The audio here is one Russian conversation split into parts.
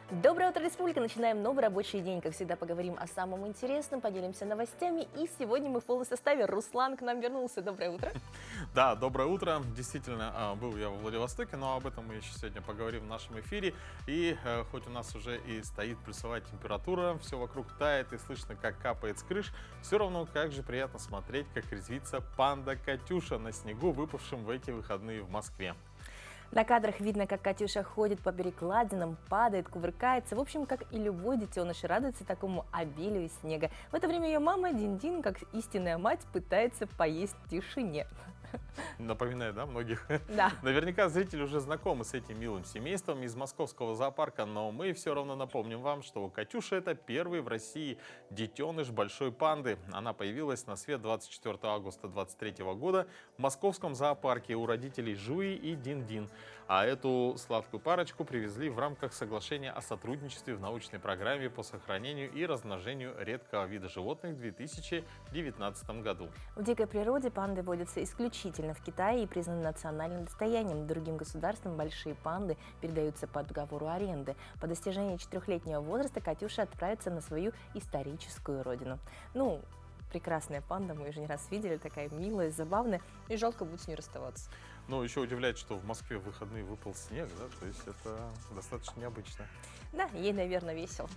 Доброе утро, Республика! Начинаем новый рабочий день. Как всегда, поговорим о самом интересном, поделимся новостями. И сегодня мы в полном составе. Руслан к нам вернулся. Доброе утро. Да, доброе утро. Действительно, был я во Владивостоке, но об этом мы еще сегодня поговорим в нашем эфире. И хоть у нас уже и стоит плюсовая температура, все вокруг тает и слышно, как капает с крыш, все равно как же приятно смотреть, как резвится панда Катюша на снегу, выпавшем в эти выходные в Москве. На кадрах видно, как Катюша ходит по перекладинам, падает, кувыркается. В общем, как и любой детеныш радуется такому обилию снега. В это время ее мама Дин-Дин, как истинная мать, пытается поесть в тишине. Напоминает, да, многих? Да. Наверняка зрители уже знакомы с этим милым семейством из московского зоопарка, но мы все равно напомним вам, что Катюша — это первый в России детеныш большой панды. Она появилась на свет 24 августа 2023 года в московском зоопарке у родителей Жуи и Дин-Дин. А эту сладкую парочку привезли в рамках соглашения о сотрудничестве в научной программе по сохранению и размножению редкого вида животных в 2019 году. В дикой природе панды водятся исключительно в Китае и признаны национальным достоянием. Другим государствам большие панды передаются по договору аренды. По достижении 4-летнего возраста Катюша отправится на свою историческую родину. Прекрасная панда, мы ее не раз видели, такая милая, забавная, и жалко будет с ней расставаться. Ну, еще удивляет, что в Москве в выходные выпал снег, да, то есть это достаточно необычно. Да, ей, наверное, весело.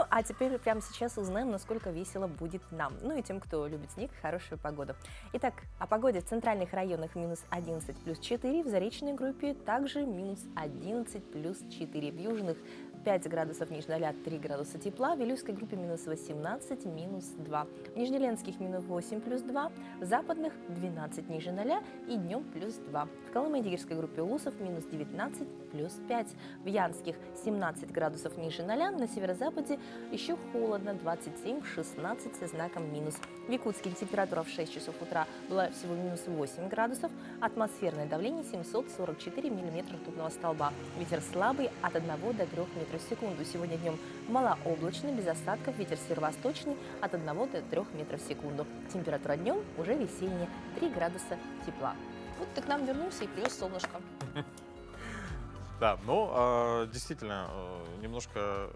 А теперь прямо сейчас узнаем, насколько весело будет нам. И тем, кто любит снег и хорошую погоду. Итак, о погоде в центральных районах минус 11 плюс 4, в заречной группе также минус 11 плюс 4, в южных 5 градусов ниже 0, 3 градуса тепла, в Вилюйской группе минус 18, минус 2, в Нижнеленских минус 8 плюс 2, в западных 12 ниже 0 и днем плюс 2. В Колыме-Дигирской группе Улусов минус 19 плюс 5, в Янских 17 градусов ниже 0, на северо-западе еще холодно, 27-16 со знаком минус. В Якутске температура в 6 часов утра была всего минус 8 градусов, атмосферное давление 744 миллиметра ртутного столба, ветер слабый от 1 до 3 метров в секунду. Сегодня днем малооблачно, без осадков, ветер северо-восточный от 1 до 3 метров в секунду. Температура днем уже весенняя, 3 градуса тепла. Вот ты к нам вернулся и привез солнышко. Да, действительно, немножко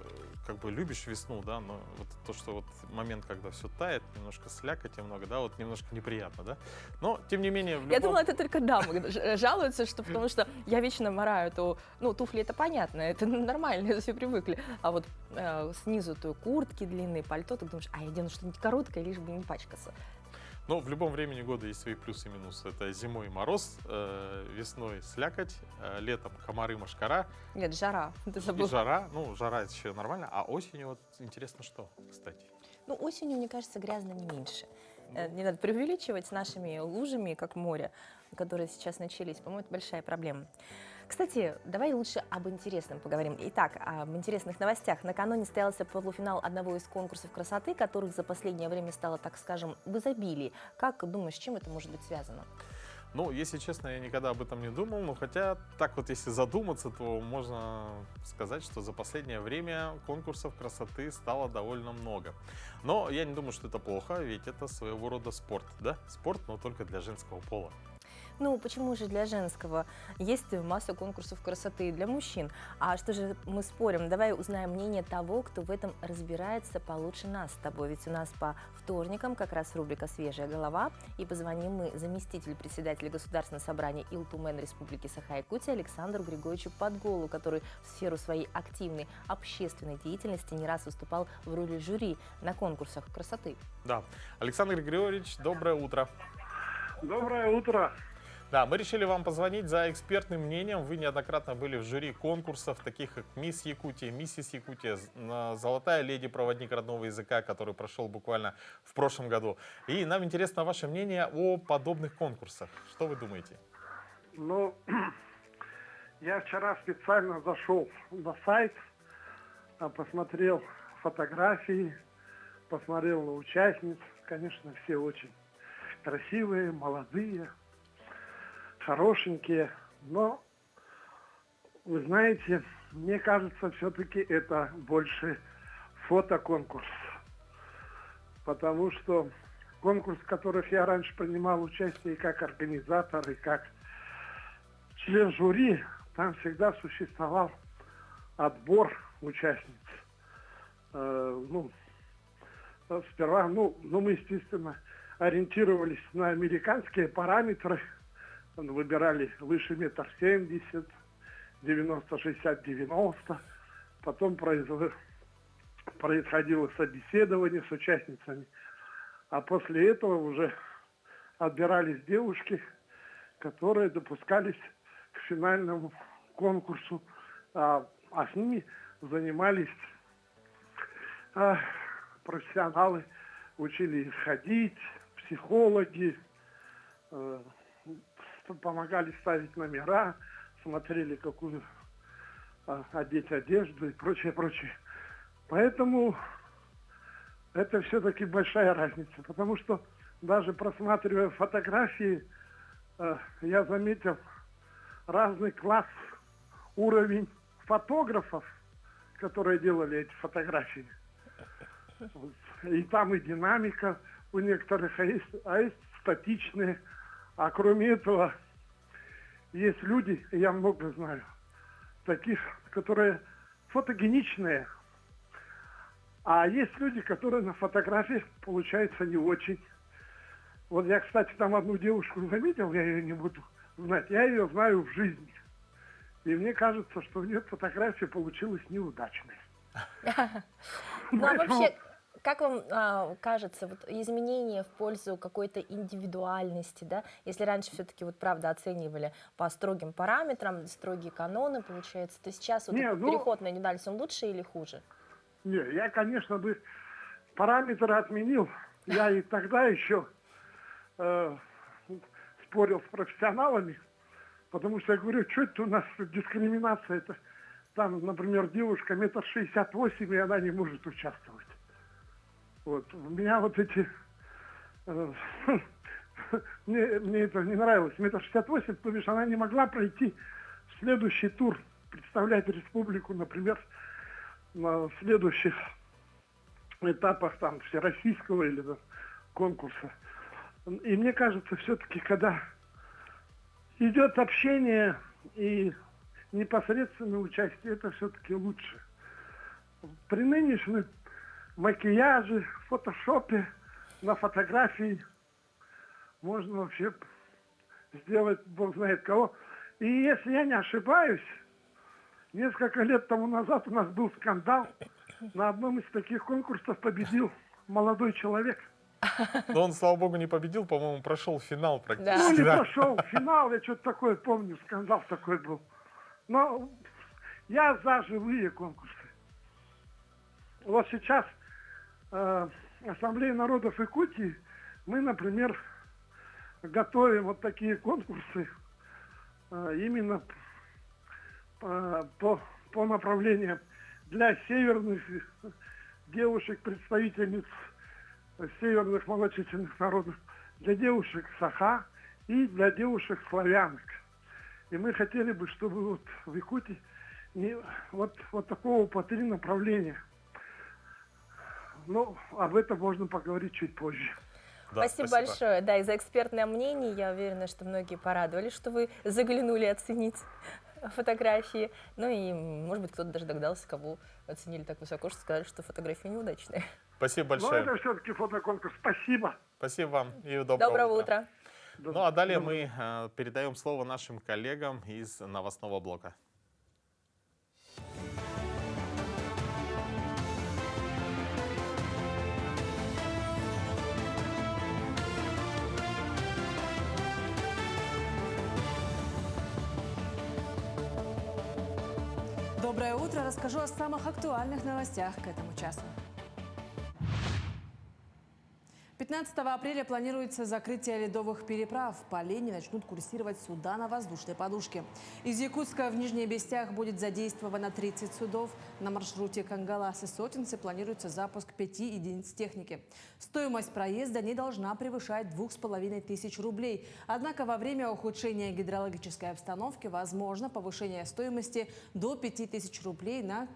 любишь весну, да, но вот то, что момент, когда все тает, немножко слякоти много, да, немножко неприятно, да, но тем не менее... Я думала, это только дамы жалуются, потому что я вечно мораю, туфли это понятно, это нормально, это все привыкли, а вот снизу куртки длинные, пальто, ты думаешь, я одену что-нибудь короткое, лишь бы не пачкаться. Но в любом времени года есть свои плюсы и минусы. Это зимой мороз, весной слякоть, летом комары, мошкара. Нет, жара. Ты забыл. И жара. Жара это еще нормально. А осенью интересно что, кстати? Осенью, мне кажется, грязно не меньше. Не надо преувеличивать с нашими лужами, как море, которые сейчас начались. По-моему, это большая проблема. Кстати, давай лучше об интересном поговорим. Итак, об интересных новостях. Накануне состоялся полуфинал одного из конкурсов красоты, которых за последнее время стало, так скажем, в изобилии. Как думаешь, с чем это может быть связано? Если честно, я никогда об этом не думал, хотя если задуматься, то можно сказать, что за последнее время конкурсов красоты стало довольно много. Но я не думаю, что это плохо, ведь это своего рода спорт, да? Спорт, но только для женского пола. Почему же для женского? Есть масса конкурсов красоты и для мужчин. А что же мы спорим? Давай узнаем мнение того, кто в этом разбирается получше нас с тобой. Ведь у нас по вторникам как раз рубрика «Свежая голова». И позвоним мы заместителю председателя Государственного собрания ИЛТУМЭН Республики Саха-Якутия Александру Григорьевичу Подголу, который в сферу своей активной общественной деятельности не раз выступал в роли жюри на конкурсах красоты. Да. Александр Григорьевич, доброе утро. Доброе утро. Да, мы решили вам позвонить за экспертным мнением. Вы неоднократно были в жюри конкурсов, таких как «Мисс Якутия», «Миссис Якутия», «Золотая леди. Проводник родного языка», который прошел буквально в прошлом году. И нам интересно ваше мнение о подобных конкурсах. Что вы думаете? Я вчера специально зашел на сайт, посмотрел фотографии, посмотрел на участниц. Конечно, все очень красивые, молодые, хорошенькие, но, вы знаете, мне кажется, все-таки это больше фотоконкурс, потому что конкурс, в которых я раньше принимал участие как организатор и как член жюри, там всегда существовал отбор участниц. Ну, сперва, мы, естественно, ориентировались на американские параметры, выбирали выше 1,70 м, 90, 60, 90. Потом происходило собеседование с участницами. А после этого уже отбирались девушки, которые допускались к финальному конкурсу, а с ними занимались профессионалы, учили их ходить, психологи, помогали ставить номера, смотрели, какую одеть одежду и прочее, прочее. Поэтому это все-таки большая разница, потому что даже просматривая фотографии, я заметил разный класс, уровень фотографов, которые делали эти фотографии. И там и динамика у некоторых, а есть статичные. А кроме этого, есть люди, я много знаю, таких, которые фотогеничные. А есть люди, которые на фотографиях получаются не очень. Вот я, кстати, там одну девушку заметил, я ее не буду знать. Я ее знаю в жизни. И мне кажется, что у нее фотография получилась неудачной. Ну а вообще, как вам кажется, вот изменения в пользу какой-то индивидуальности, да? Если раньше все-таки вот правда оценивали по строгим параметрам, строгие каноны, получается, то сейчас вот этот переход на индивидуальность, он лучше или хуже? Не, я, конечно, бы параметры отменил. Я и тогда еще спорил с профессионалами, потому что я говорю, что это у нас дискриминация? Это там, например, девушка 1,68 м, и она не может участвовать. Вот. У меня вот эти... мне это не нравилось. 1,68 м, то бишь она не могла пройти в следующий тур, представлять республику, например, на следующих этапах там всероссийского или конкурса. И мне кажется, все-таки, когда идет общение и непосредственное участие, это все-таки лучше. При нынешнем макияже, фотошопе, на фотографии можно вообще сделать бог знает кого. И если я не ошибаюсь, несколько лет тому назад у нас был скандал. На одном из таких конкурсов победил молодой человек. Но он, слава богу, не победил, по-моему, прошел финал практически. Да. Ну, не прошел финал, я что-то такое помню, скандал такой был. Но я за живые конкурсы. Вот сейчас Ассамблея народов Якутии, мы, например, готовим вот такие конкурсы именно по направлениям для северных девушек, представительниц северных малочисленных народов, для девушек саха и для девушек славянок. И мы хотели бы, чтобы вот в Якутии вот такого по 3 направления. Но об этом можно поговорить чуть позже. Да, спасибо большое, да, и за экспертное мнение. Я уверена, что многие порадовались, что вы заглянули оценить фотографии. Ну и, может быть, кто-то даже догадался, кого оценили так высоко, что сказали, что фотографии неудачные. Спасибо Но большое. это все-таки фотоконкурс. Спасибо. Спасибо вам и Доброго утра. Ну а далее мы передаем слово нашим коллегам из новостного блока. Доброе утро. Расскажу о самых актуальных новостях к этому часу. 15 апреля планируется закрытие ледовых переправ. По линии начнут курсировать суда на воздушной подушке. Из Якутска в Нижний Бестях будет задействовано 30 судов. На маршруте Кангалас-Сотинцы планируется запуск 5 единиц техники. Стоимость проезда не должна превышать 2500 рублей. Однако во время ухудшения гидрологической обстановки возможно повышение стоимости до 5000 рублей на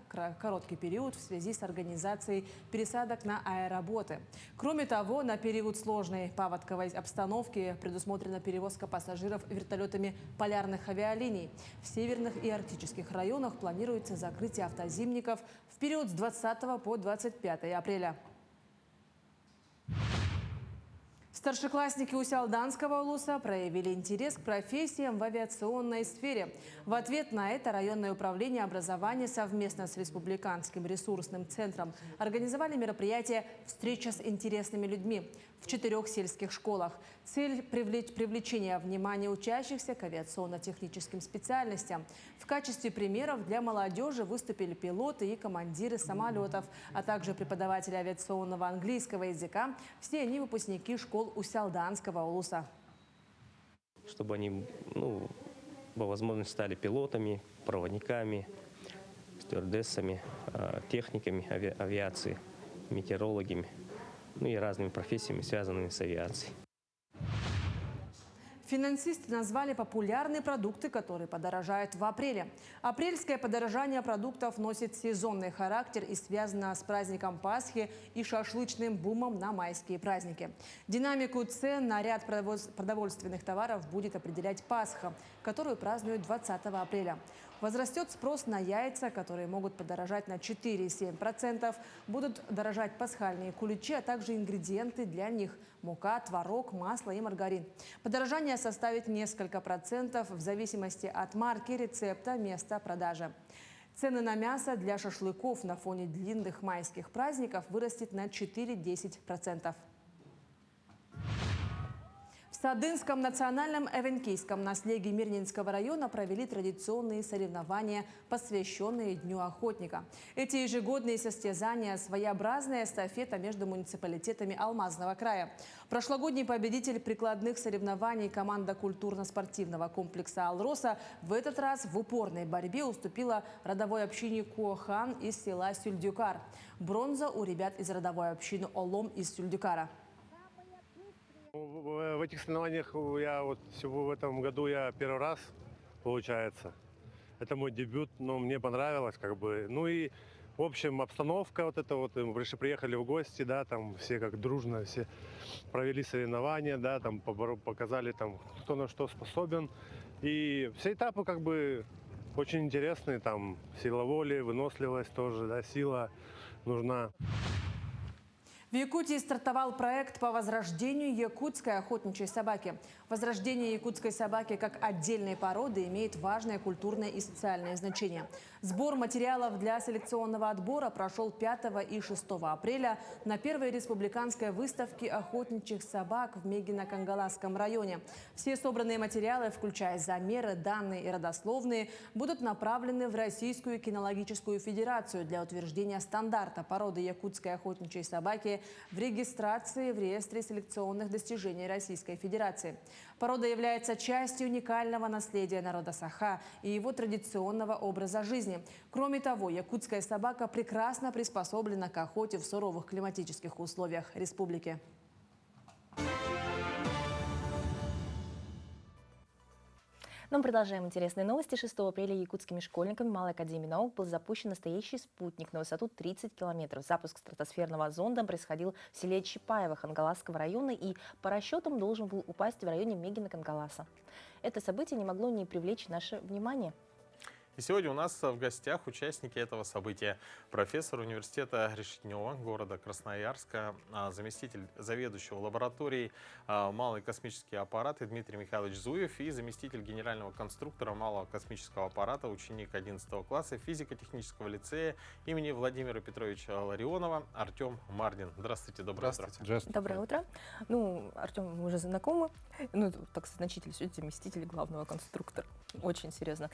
короткий период в связи с организацией пересадок на аэроботы. Кроме того, на период сложной паводковой обстановки предусмотрена перевозка пассажиров вертолетами полярных авиалиний. В северных и арктических районах планируется закрытие автозимников в период с 20 по 25 апреля. Старшеклассники Усялданского улуса проявили интерес к профессиям в авиационной сфере. В ответ на это районное управление образования совместно с Республиканским ресурсным центром организовали мероприятие «Встреча с интересными людьми» в 4 сельских школах. Цель – привлечение внимания учащихся к авиационно-техническим специальностям. В качестве примеров для молодежи выступили пилоты и командиры самолетов, а также преподаватели авиационного английского языка. Все они выпускники школ Усялданского улуса. Чтобы они, по возможности, стали пилотами, проводниками, стюардессами, техниками авиации, метеорологами, и разными профессиями, связанными с авиацией. Финансисты назвали популярные продукты, которые подорожают в апреле. Апрельское подорожание продуктов носит сезонный характер и связано с праздником Пасхи и шашлычным бумом на майские праздники. Динамику цен на ряд продовольственных товаров будет определять Пасха, которую празднуют 20 апреля. Возрастет спрос на яйца, которые могут подорожать на 4,7%. Будут дорожать пасхальные куличи, а также ингредиенты для них – мука, творог, масло и маргарин. Подорожание составит несколько процентов в зависимости от марки, рецепта, места продажи. Цены на мясо для шашлыков на фоне длинных майских праздников вырастет на 4–10%. В Садынском национальном эвенкийском наследии Мирнинского района провели традиционные соревнования, посвященные Дню охотника. Эти ежегодные состязания – своеобразная эстафета между муниципалитетами Алмазного края. Прошлогодний победитель прикладных соревнований команда культурно-спортивного комплекса «Алроса» в этот раз в упорной борьбе уступила родовой общине Куохан из села Сюльдюкар. Бронза у ребят из родовой общины Олом из Сюльдюкара. В этих соревнованиях всего в этом году я первый раз, получается. Это мой дебют, но мне понравилось, и в общем обстановка мы приехали в гости, там все как дружно, все провели соревнования, там показали кто на что способен. И все этапы очень интересные, там сила воли, выносливость тоже, сила нужна. В Якутии стартовал проект по возрождению якутской охотничьей собаки. Возрождение якутской собаки как отдельной породы имеет важное культурное и социальное значение. Сбор материалов для селекционного отбора прошел 5 и 6 апреля на первой республиканской выставке охотничьих собак в Мегино-Кангаласском районе. Все собранные материалы, включая замеры, данные и родословные, будут направлены в Российскую кинологическую федерацию для утверждения стандарта породы якутской охотничьей собаки в регистрации в реестре селекционных достижений Российской Федерации. Порода является частью уникального наследия народа Саха и его традиционного образа жизни. Кроме того, якутская собака прекрасно приспособлена к охоте в суровых климатических условиях республики. Но мы продолжаем интересные новости. 6 апреля якутскими школьниками Малой академии наук был запущен настоящий спутник на высоту 30 километров. Запуск стратосферного зонда происходил в селе Чапаево Хангаласского района и по расчетам должен был упасть в районе Мегино-Кангаласа. Это событие не могло не привлечь наше внимание. И сегодня у нас в гостях участники этого события. Профессор университета Решетнева города Красноярска, заместитель заведующего лабораторией «Малые космические аппараты» Дмитрий Михайлович Зуев и заместитель генерального конструктора малого космического аппарата, ученик 11 класса физико-технического лицея имени Владимира Петровича Ларионова Артем Мардин. Здравствуйте, доброе утро. Здравствуйте. Доброе утро. Артем, мы уже знакомы. Так значительно, заместитель главного конструктора. Очень серьезно.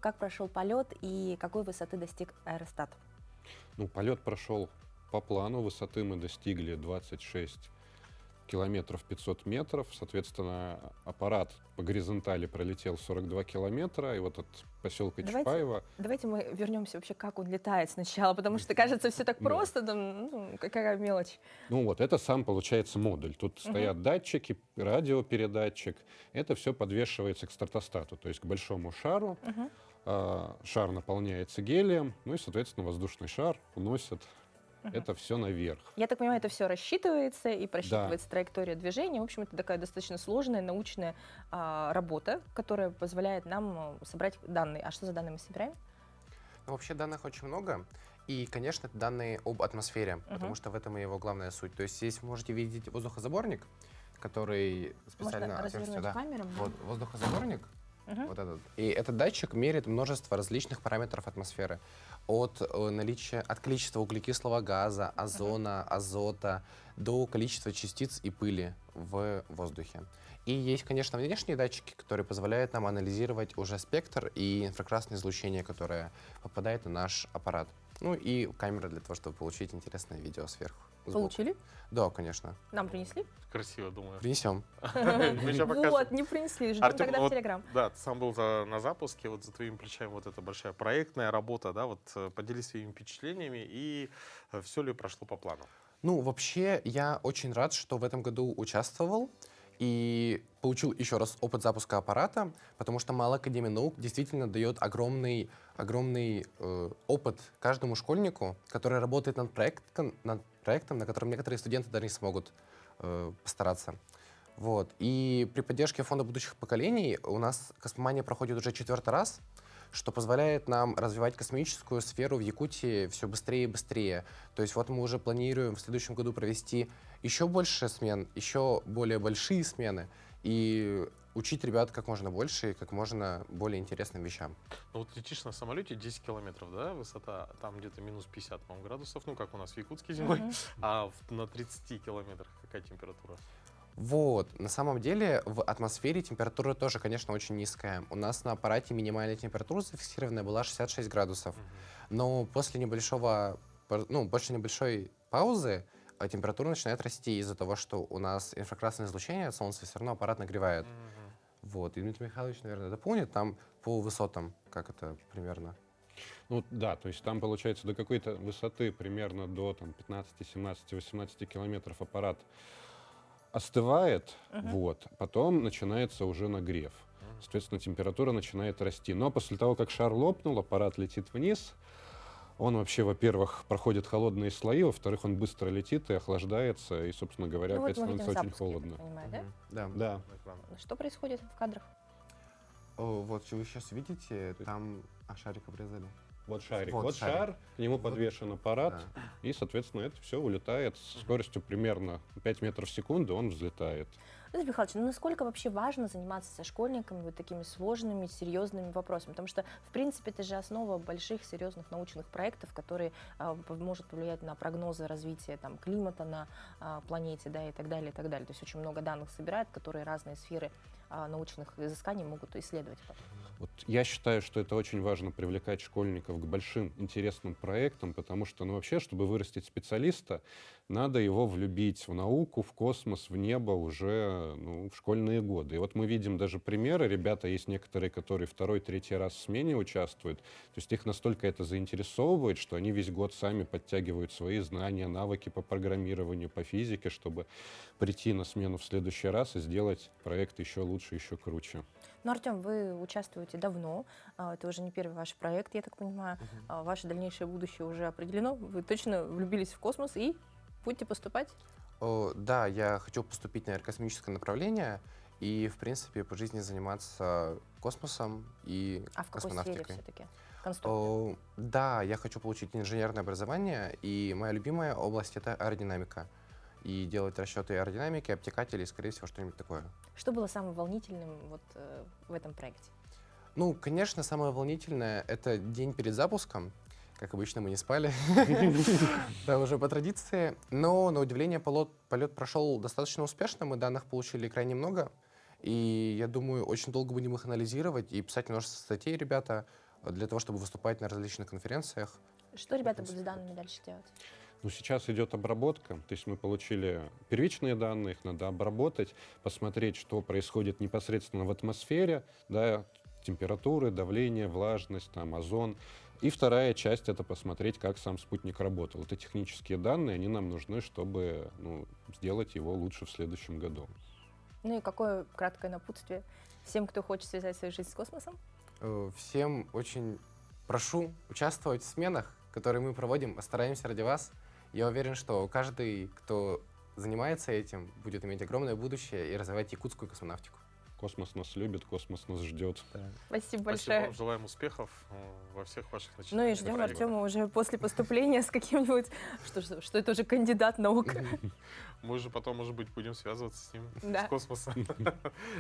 Как прошел полет и какой высоты достиг аэростат? Полет прошел по плану. Высоты мы достигли 26 километров 500 метров. Соответственно, аппарат по горизонтали пролетел 42 километра. И от поселка Чапаево... Давайте мы вернемся вообще, как он летает сначала, потому что, кажется, все так просто, какая мелочь. Это сам, получается, модуль. Тут стоят датчики, радиопередатчик. Это все подвешивается к стратостату, то есть к большому шару. Шар наполняется гелием, и, соответственно, воздушный шар уносит это все наверх. Я так понимаю, это все рассчитывается и просчитывается траектория движения. В общем, это такая достаточно сложная научная работа, которая позволяет нам собрать данные. А что за данные мы собираем? Ну, вообще данных очень много. И, конечно, это данные об атмосфере, потому что в этом и его главная суть. То есть здесь вы можете видеть воздухозаборник, который специально... Можно развернуть камеру? Вот, воздухозаборник, вот этот. И этот датчик меряет множество различных параметров атмосферы. От количества углекислого газа, озона, азота, до количества частиц и пыли в воздухе. И есть, конечно, внешние датчики, которые позволяют нам анализировать уже спектр и инфракрасное излучение, которое попадает на наш аппарат. Ну и камера для того, чтобы получить интересное видео сверху. сбоку. Получили? Да, конечно. Нам принесли? Красиво, думаю. Принесем. Мы ща покажем. Вот, не принесли. Ждем Артём, тогда в вот, Телеграм. да, ты сам был на запуске, вот за твоими плечами вот эта большая проектная работа, да, вот поделись своими впечатлениями, и все ли прошло по плану? Ну, вообще, я очень рад, что в этом году участвовал и получил еще раз опыт запуска аппарата, потому что Малая академия наук действительно дает огромный опыт каждому школьнику, который работает над проектом, на котором некоторые студенты даже не смогут постараться. Вот. И при поддержке Фонда будущих поколений у нас Космомания проходит уже 4-й раз, что позволяет нам развивать космическую сферу в Якутии все быстрее и быстрее. То есть вот мы уже планируем в следующем году провести еще больше смен, еще более большие смены и учить ребят как можно больше и как можно более интересным вещам. Ну вот летишь на самолете 10 километров, да, высота, там где-то минус 50, по-моему, градусов, ну как у нас в Якутске зимой, а на 30 километрах какая температура? Вот, на самом деле в атмосфере температура тоже, конечно, очень низкая. У нас на аппарате минимальная температура зафиксированная была 66 градусов. Но после небольшой паузы температура начинает расти из-за того, что у нас инфракрасное излучение от Солнца все равно аппарат нагревает. Вот, и Дмитрий Михайлович, наверное, дополнит там по высотам, как это примерно. Ну да, то есть там получается до какой-то высоты, примерно до там, 15, 17, 18 километров аппарат остывает, вот, потом начинается уже нагрев. Соответственно, температура начинает расти. Но после того, как шар лопнул, аппарат летит вниз, он вообще, во-первых, проходит холодные слои, во-вторых, он быстро летит и охлаждается, и, собственно говоря, Ну, опять вот мы видим становится очень запуск, я так холодно. понимаю, да? Да. Да. Что происходит в кадрах? Вот, что вы сейчас видите, там шарик обрезали. Вот шарик. Вот Вот шар, к нему подвешен аппарат, Да. и, соответственно, это все улетает с скоростью примерно 5 метров в секунду, он взлетает. Дмитрий Михайлович, ну насколько вообще важно заниматься со школьниками вот такими сложными, серьезными вопросами? Потому что, в принципе, это же основа больших, серьезных научных проектов, которые может повлиять на прогнозы развития там, климата на планете, да, и так далее, и так далее. То есть очень много данных собирают, которые разные сферы научных изысканий могут исследовать. Вот я считаю, что это очень важно привлекать школьников к большим интересным проектам, потому что, ну, вообще, чтобы вырастить специалиста, надо его влюбить в науку, в космос, в небо уже в школьные годы. И вот мы видим даже примеры. Ребята, есть некоторые, которые 2-й, 3-й раз в смене участвуют. То есть их настолько это заинтересовывает, что они весь год сами подтягивают свои знания, навыки по программированию, по физике, чтобы прийти на смену в следующий раз и сделать проект еще лучше, еще круче. Ну, Артем, вы участвуете давно, это уже не первый ваш проект, я так понимаю. Ваше дальнейшее будущее уже определено, вы точно влюбились в космос и будете поступать? Да, я хочу поступить на аэрокосмическое направление и, в принципе, по жизни заниматься космосом и А в какой сфере космонавтикой. все-таки? Конструктор? Да, я хочу получить инженерное образование, и моя любимая область — это аэродинамика. И делать расчеты аэродинамики, обтекателей, скорее всего, что-нибудь такое. Что было самым волнительным вот в этом проекте? Ну, конечно, самое волнительное — это день перед запуском. Как обычно, мы не спали. Да, уже по традиции. Но, на удивление, полет прошел достаточно успешно. Мы данных получили крайне много. И, я думаю, очень долго будем их анализировать и писать множество статей, ребята, для того, чтобы выступать на различных конференциях. Что ребята будут с данными дальше делать? Ну, сейчас идет обработка, то есть мы получили первичные данные, их надо обработать, посмотреть, что происходит непосредственно в атмосфере, да, температуры, давление, влажность, там, озон. И вторая часть — это посмотреть, как сам спутник работал. Это технические данные, они нам нужны, чтобы сделать его лучше в следующем году. Ну и какое краткое напутствие всем, кто хочет связать свою жизнь с космосом? Всем очень прошу участвовать в сменах, которые мы проводим, стараемся ради вас. Я уверен, что каждый, кто занимается этим, будет иметь огромное будущее и развивать якутскую космонавтику. Космос нас любит, космос нас ждет. Спасибо Спасибо большое. вам, желаем успехов во всех ваших Ну и начинаниях. ждем проектах. Артема уже после поступления с каким-нибудь, что это уже кандидат наук. Мы уже потом, может быть, будем связываться с ним Да. с космоса.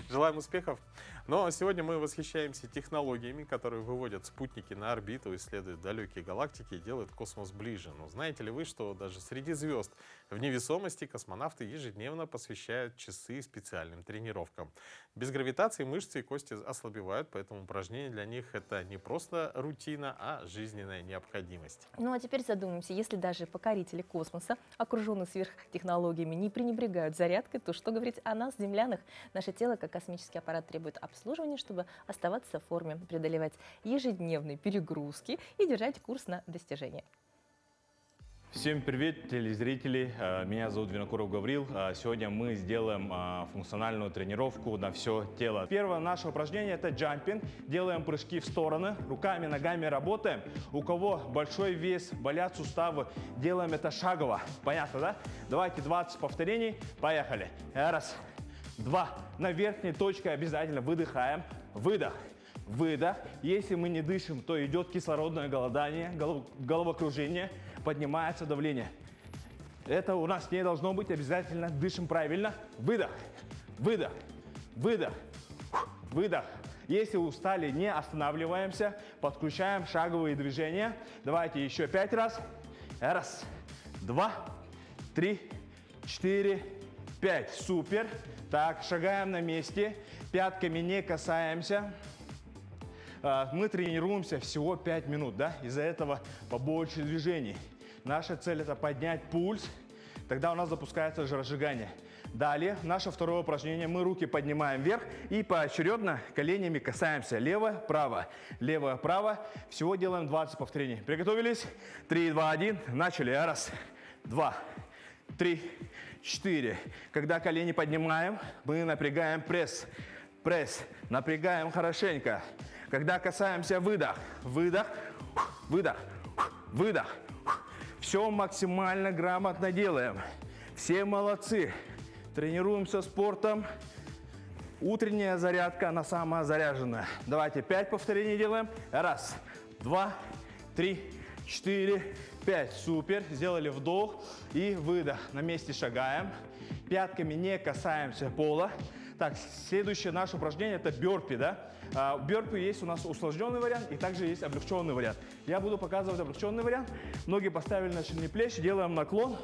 Желаем успехов. Но сегодня мы восхищаемся технологиями, которые выводят спутники на орбиту, исследуют далекие галактики и делают космос ближе. Но знаете ли вы, что даже среди звезд в невесомости космонавты ежедневно посвящают часы специальным тренировкам? Без гравитации мышцы и кости ослабевают, поэтому упражнения для них это не просто рутина, а жизненная необходимость. Ну а теперь задумаемся, если даже покорители космоса, окруженные сверхтехнологиями, не пренебрегают зарядкой, то что говорить о нас, землянах? Наше тело, как космический аппарат, требует обслуживания, чтобы оставаться в форме, преодолевать ежедневные перегрузки и держать курс на достижение. Всем привет, телезрители! Меня зовут Винокуров Гаврил. Сегодня мы сделаем функциональную тренировку на все тело. Первое наше упражнение – это джампинг. Делаем прыжки в стороны, руками, ногами работаем. У кого большой вес, болят суставы, делаем это шагово. Понятно, да? Давайте 20 повторений. Поехали. Раз, два. На верхней точке обязательно выдыхаем. Выдох. Выдох. Если мы не дышим, то идет кислородное голодание, головокружение, поднимается давление. Это у нас не должно быть, обязательно дышим правильно. Выдох, выдох, выдох, выдох. Если устали, не останавливаемся, подключаем шаговые движения. Давайте еще 5 раз. Раз, два, три, 4, 5. Супер. Так, шагаем на месте, пятками не касаемся. Мы тренируемся всего 5 минут, да? Из-за этого побольше движений. Наша цель – это поднять пульс, тогда у нас запускается жиросжигание. Далее, наше второе упражнение. Мы руки поднимаем вверх и поочередно коленями касаемся. Лево, право, лево, право. Всего делаем 20 повторений. Приготовились? 3, 2, 1. Начали. Раз, два, 3, 4. Когда колени поднимаем, мы напрягаем пресс. Пресс. Напрягаем хорошенько. Когда касаемся, выдох, выдох, выдох, выдох. Все максимально грамотно делаем. Все молодцы. Тренируемся спортом. Утренняя зарядка, она самая заряженная. Давайте 5 повторений делаем. Раз, два, 3, 4, 5. Супер. Сделали вдох и выдох. На месте шагаем. Пятками не касаемся пола. Так, следующее наше упражнение – это бёрпи, да? Бёрпи есть у нас усложненный вариант и также есть облегченный вариант. Я буду показывать облегченный вариант. Ноги поставили на ширину плеч, делаем наклон.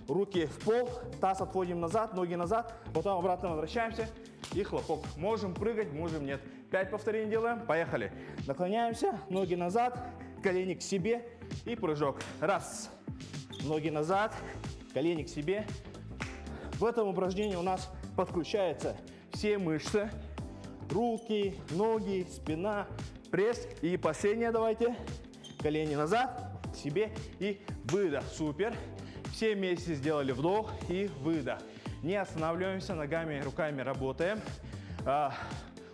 Руки в пол, таз отводим назад, ноги назад, потом обратно возвращаемся и хлопок. Можем прыгать, можем нет. 5 повторений делаем, поехали. Наклоняемся, ноги назад, колени к себе и прыжок. Раз, ноги назад, колени к себе. В этом упражнении у нас подключаются все мышцы, руки, ноги, спина, пресс. И последнее давайте, колени назад, к себе и выдох. Супер. Все вместе сделали вдох и выдох. Не останавливаемся, ногами, руками работаем.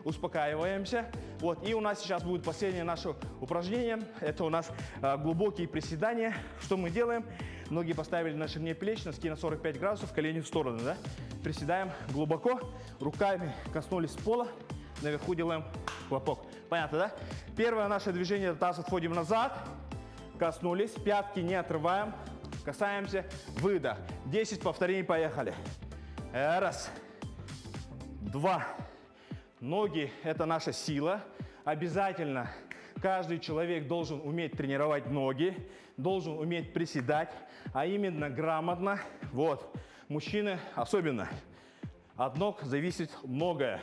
Успокаиваемся. Вот. И у нас сейчас будет последнее наше упражнение. Это у нас глубокие приседания. Что мы делаем? Ноги поставили на ширине плеч, носки на 45 градусов, колени в сторону. Да? Приседаем глубоко, руками коснулись пола, наверху делаем хлопок. Понятно, да? Первое наше движение – таз отводим назад, коснулись, пятки не отрываем, касаемся, выдох. 10 повторений, поехали. Раз, два. Ноги – это наша сила. Обязательно каждый человек должен уметь тренировать ноги, должен уметь приседать, а именно грамотно. Вот. Мужчины особенно. От ног зависит многое.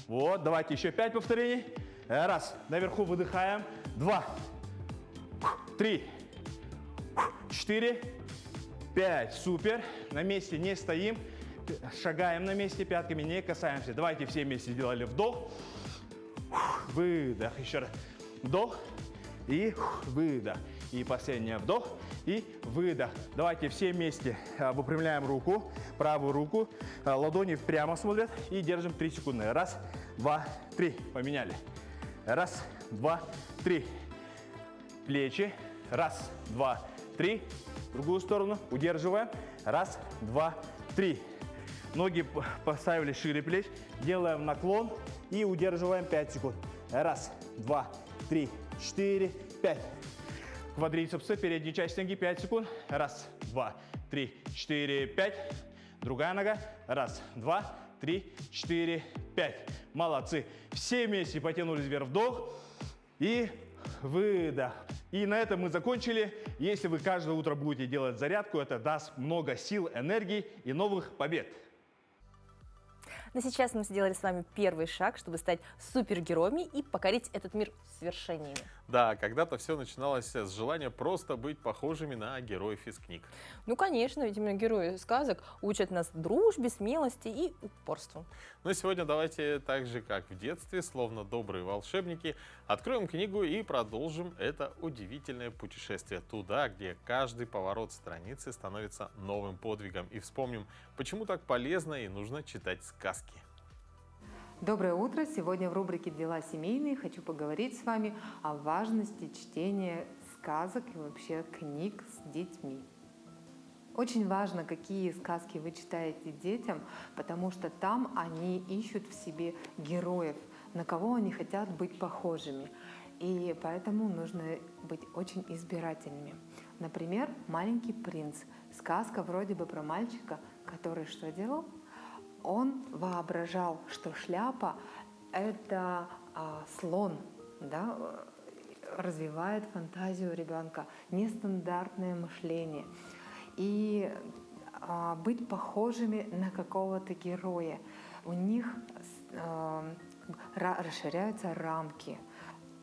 Вот. Давайте еще 5 повторений. Раз. Наверху выдыхаем. 2, 3, 4, 5. Супер. На месте не стоим. Шагаем на месте, пятками не касаемся. Давайте все вместе сделали вдох. Выдох. Еще раз. Вдох и выдох. И последний вдох и выдох. Давайте все вместе выпрямляем руку, правую руку, ладони прямо смотрят и держим 3 секунды. Раз, два, 3. Поменяли. Раз, два, 3. Плечи. Раз, два, 3. В другую сторону. Удерживаем. 1, 2, 3. Ноги поставили шире плеч. Делаем наклон и удерживаем 5 секунд. 1, 2, 3, 4, 5. Квадрицепсы, передняя часть ноги, 5 секунд. 1, 2, 3, 4, 5. Другая нога. 1, 2, 3, 4, 5. Молодцы. Все вместе потянулись вверх, вдох и выдох. И на этом мы закончили. Если вы каждое утро будете делать зарядку, это даст много сил, энергии и новых побед. Но сейчас мы сделали с вами первый шаг, чтобы стать супергероями и покорить этот мир свершениями. Да, когда-то все начиналось с желания просто быть похожими на героев из книг. Ну, конечно, ведь именно герои сказок учат нас дружбе, смелости и упорству. Но сегодня давайте так же, как в детстве, словно добрые волшебники, откроем книгу и продолжим это удивительное путешествие туда, где каждый поворот страницы становится новым подвигом. И вспомним, почему так полезно и нужно читать сказки. Доброе утро! Сегодня в рубрике «Дела семейные» хочу поговорить с вами о важности чтения сказок и вообще книг с детьми. Очень важно, какие сказки вы читаете детям, потому что там они ищут в себе героев, на кого они хотят быть похожими. И поэтому нужно быть очень избирательными. Например, «Маленький принц». Сказка вроде бы про мальчика, который что делал? Он воображал, что шляпа — это слон, да? Развивает фантазию ребенка, нестандартное мышление. И быть похожими на какого-то героя. У них расширяются рамки.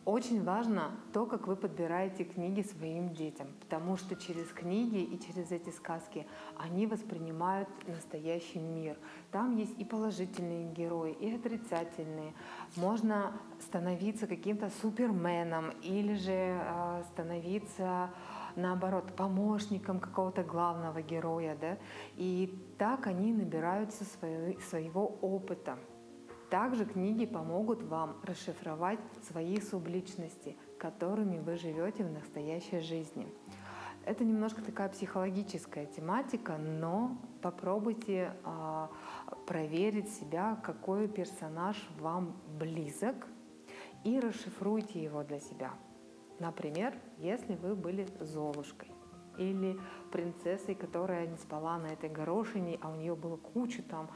Очень важно то, как вы подбираете книги своим детям, потому что через книги и через эти сказки они воспринимают настоящий мир. Там есть и положительные герои, и отрицательные. Можно становиться каким-то суперменом или же становиться, наоборот, помощником какого-то главного героя. Да? И так они набираются своего опыта. Также книги помогут вам расшифровать свои субличности, которыми вы живете в настоящей жизни. Это немножко такая психологическая тематика, но попробуйте проверить себя, какой персонаж вам близок, и расшифруйте его для себя. Например, если вы были Золушкой или принцессой, которая не спала на этой горошине, а у нее было куча там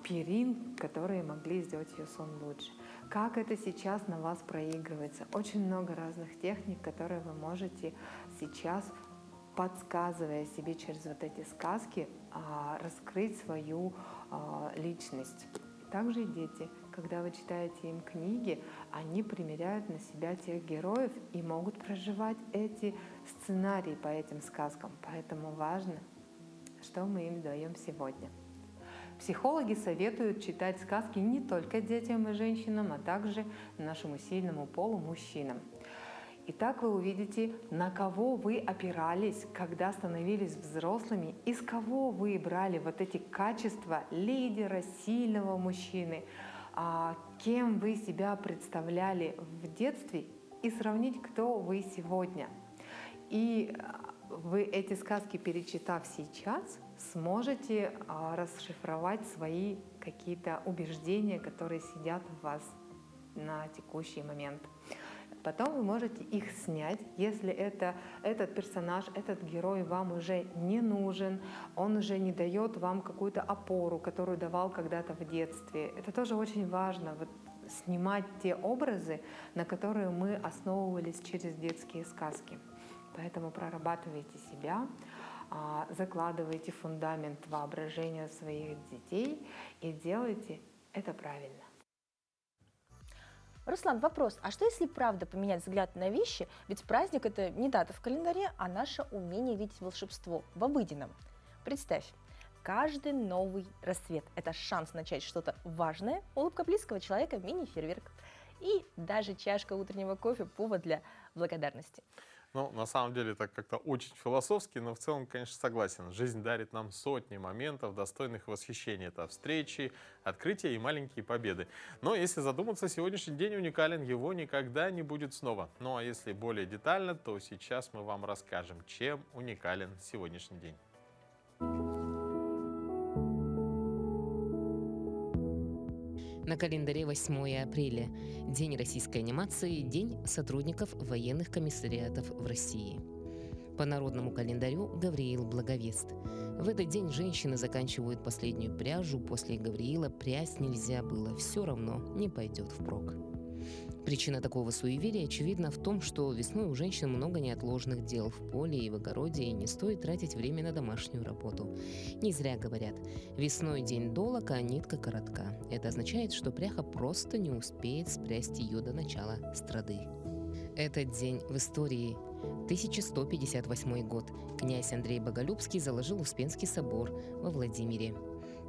перин, которые могли сделать ее сон лучше. Как это сейчас на вас проигрывается? Очень много разных техник, которые вы можете сейчас, подсказывая себе через вот эти сказки, раскрыть свою личность. Также и дети. Когда вы читаете им книги, они примеряют на себя тех героев и могут проживать эти сценарии по этим сказкам. Поэтому важно, что мы им даем сегодня. Психологи советуют читать сказки не только детям и женщинам, а также нашему сильному полу, мужчинам. Итак, вы увидите, на кого вы опирались, когда становились взрослыми, из кого вы брали вот эти качества лидера, сильного мужчины, кем вы себя представляли в детстве, и сравнить, кто вы сегодня. И вы эти сказки, перечитав сейчас, сможете расшифровать свои какие-то убеждения, которые сидят в вас на текущий момент. Потом вы можете их снять, если этот персонаж, этот герой вам уже не нужен, он уже не дает вам какую-то опору, которую давал когда-то в детстве. Это тоже очень важно, вот, снимать те образы, на которые мы основывались через детские сказки. Поэтому прорабатывайте себя, закладывайте фундамент воображения своих детей и делайте это правильно. Руслан, вопрос. А что если правда поменять взгляд на вещи? Ведь праздник — это не дата в календаре, а наше умение видеть волшебство в обыденном. Представь, каждый новый рассвет — это шанс начать что-то важное, улыбка близкого человека — мини-фейерверк. И даже чашка утреннего кофе — повод для благодарности. Ну, на самом деле, это как-то очень философски, но в целом, конечно, согласен. Жизнь дарит нам сотни моментов, достойных восхищения. Это встречи, открытия и маленькие победы. Но если задуматься, сегодняшний день уникален, его никогда не будет снова. Ну, а если более детально, то сейчас мы вам расскажем, чем уникален сегодняшний день. На календаре 8 апреля. День российской анимации, День сотрудников военных комиссариатов в России. По народному календарю Гавриил Благовест. В этот день женщины заканчивают последнюю пряжу. После Гавриила прясть нельзя было, все равно не пойдет впрок. Причина такого суеверия очевидна в том, что весной у женщин много неотложных дел в поле и в огороде, и не стоит тратить время на домашнюю работу. Не зря говорят: весной день долог, а нитка коротка. Это означает, что пряха просто не успеет спрясть ее до начала страды. Этот день в истории. 1158 год. Князь Андрей Боголюбский заложил Успенский собор во Владимире.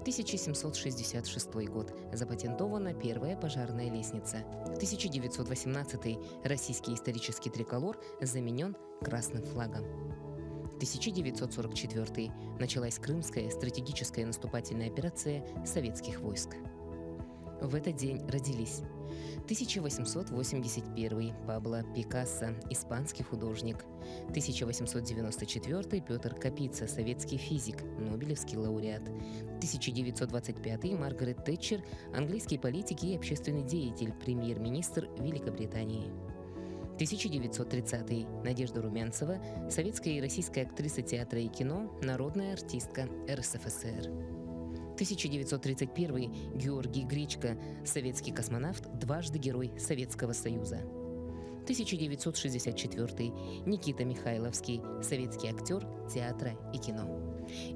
1766 год. Запатентована первая пожарная лестница. 1918 российский исторический триколор заменен красным флагом. 1944 началась Крымская стратегическая наступательная операция советских войск. В этот день родились 1881 Пабло Пикассо, испанский художник. 1894 Петр Капица, советский физик, нобелевский лауреат. 1925 Маргарет Тэтчер, английский политик и общественный деятель, премьер-министр Великобритании. 1930 Надежда Румянцева, советская и российская актриса театра и кино, народная артистка РСФСР. 1931 Георгий Гречко, советский космонавт, дважды Герой Советского Союза. 1964 Никита Михайловский, советский актер театра и кино.